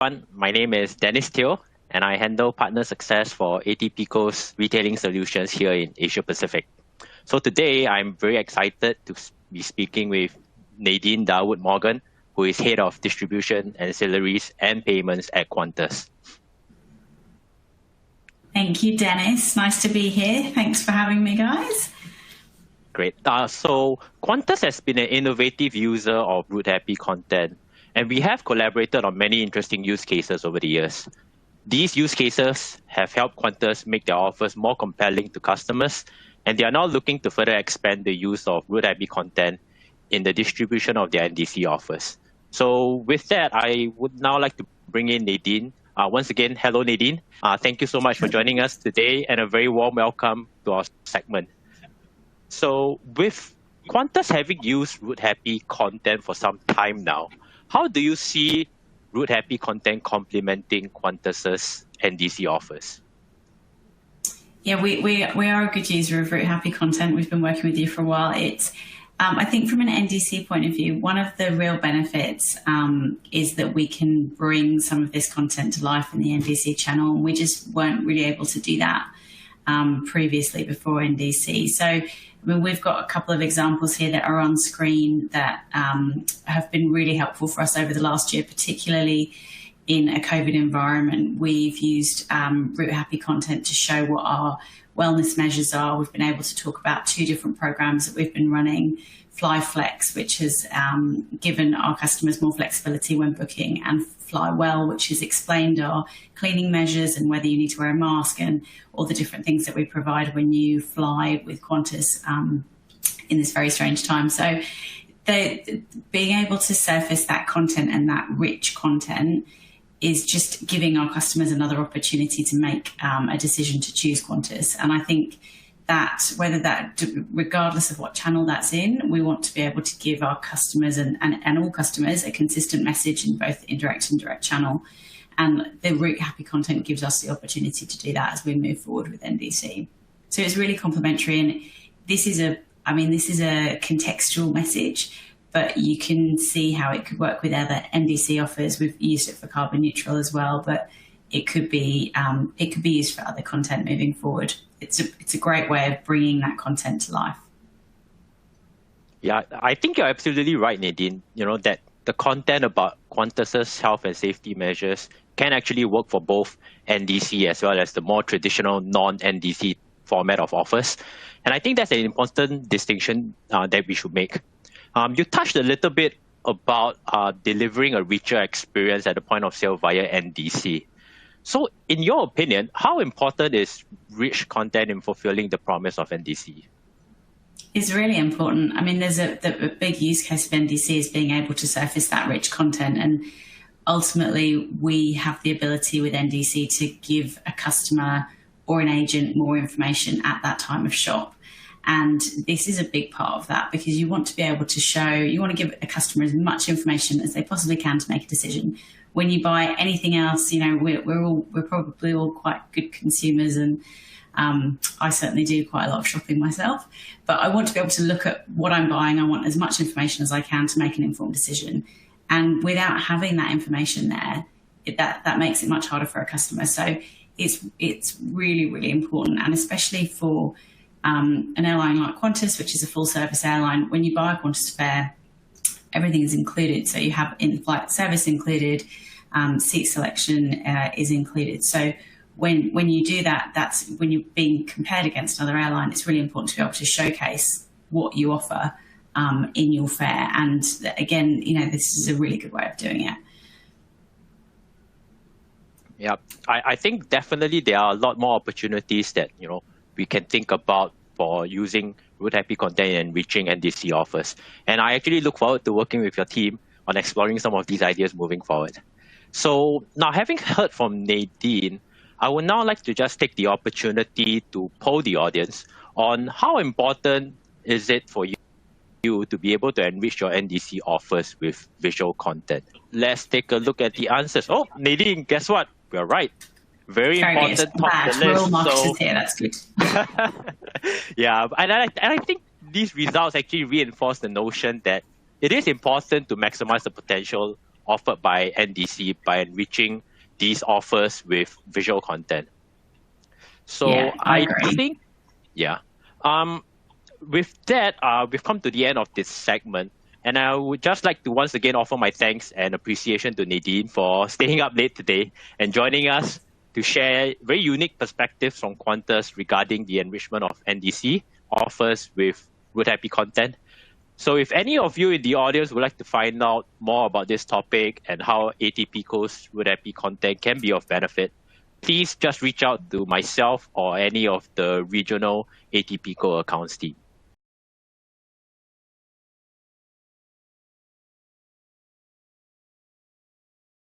My name is Dennis Teo, and I handle partner success for ATPCO's retailing solutions here in Asia Pacific. So today, I'm very excited to be speaking with Nadine Darwood Morgan, who is Head of Distribution, Ancillaries, and Payments at Qantas. Thank you, Dennis. Nice to be here. Thanks for having me, guys. Great. So Qantas has been an innovative user of Route Happy content, and we have collaborated on many interesting use cases over the years. These use cases have helped Qantas make their offers more compelling to customers, and they are now looking to further expand the use of Route Happy content in the distribution of their NDC offers. So with that, I would now like to bring in Nadine. Once again, hello, Nadine. Thank you so much for joining us today, and a very warm welcome to our segment. So with Qantas having used Route Happy content for some time now, how do you see Route Happy content complementing Qantas's NDC offers? Yeah, we are a good user of Route Happy content. We've been working with you for a while. I think from an NDC point of view, one of the real benefits is that we can bring some of this content to life in the NDC channel, and we just weren't really able to do that previously before NDC. So we've got a couple of examples here that are on screen that have been really helpful for us over the last year, particularly in a COVID environment. We've used Route Happy content to show what our wellness measures are. We've been able to talk about two different programs that we've been running, FlyFlex, which has given our customers more flexibility when booking, and FlyWell, which has explained our cleaning measures and whether you need to wear a mask and all the different things that we provide when you fly with Qantas in this very strange time. So being able to surface that content and that rich content is just giving our customers another opportunity to make a decision to choose Qantas. And I think that regardless of what channel that's in, we want to be able to give our customers and all customers a consistent message in both indirect and direct channel. And the Route Happy content gives us the opportunity to do that as we move forward with NDC. So it's really complementary, and this is a contextual message, but you can see how it could work with other NDC offers. We've used it for carbon neutral as well, but it could be used for other content moving forward. It's a great way of bringing that content to life. Yeah, I think you're absolutely right, Nadine. You know, that the content about Qantas's health and safety measures can actually work for both NDC as well as the more traditional non-NDC format of offers. And I think that's an important distinction that we should make. You touched a little bit about delivering a richer experience at the point of sale via NDC. So in your opinion, how important is rich content in fulfilling the promise of NDC? It's really important. I mean, there's a big use case of NDC is being able to surface that rich content. And ultimately, we have the ability with NDC to give a customer or an agent more information at that time of shop. And this is a big part of that, because you want to be able to you want to give a customer as much information as they possibly can to make a decision. When you buy anything else, you know, we're probably all quite good consumers, and I certainly do quite a lot of shopping myself. But I want to be able to look at what I'm buying. I want as much information as I can to make an informed decision. And without having that information there, that makes it much harder for a customer. So it's really, really important, and especially for an airline like Qantas, which is a full service airline. When you buy a Qantas fare, everything is included. So you have in-flight service included, seat selection is included. So when you do that, that's when you're being compared against another airline, it's really important to be able to showcase what you offer in your fare. And again, you know, this is a really good way of doing it. Yeah, I think definitely there are a lot more opportunities that, you know, we can think about for using Route Happy content and reaching NDC offers. And I actually look forward to working with your team on exploring some of these ideas moving forward. So now, having heard from Nadine, I would now like to just take the opportunity to poll the audience on how important is it for you to be able to enrich your NDC offers with visual content. Let's take a look at the answers. Oh, Nadine, guess what? We're right. Very important top of the list. So, here, that's good. Yeah, and I think these results actually reinforce the notion that it is important to maximize the potential offered by NDC by enriching these offers with visual content. So yeah, I agree. think, yeah. With that, we've come to the end of this segment. And I would just like to once again offer my thanks and appreciation to Nadine for staying up late today and joining us to share very unique perspectives from Qantas regarding the enrichment of NDC offers with Route Happy content. So if any of you in the audience would like to find out more about this topic and how ATPCo's Route Happy content can be of benefit, please just reach out to myself or any of the regional ATPCO accounts team.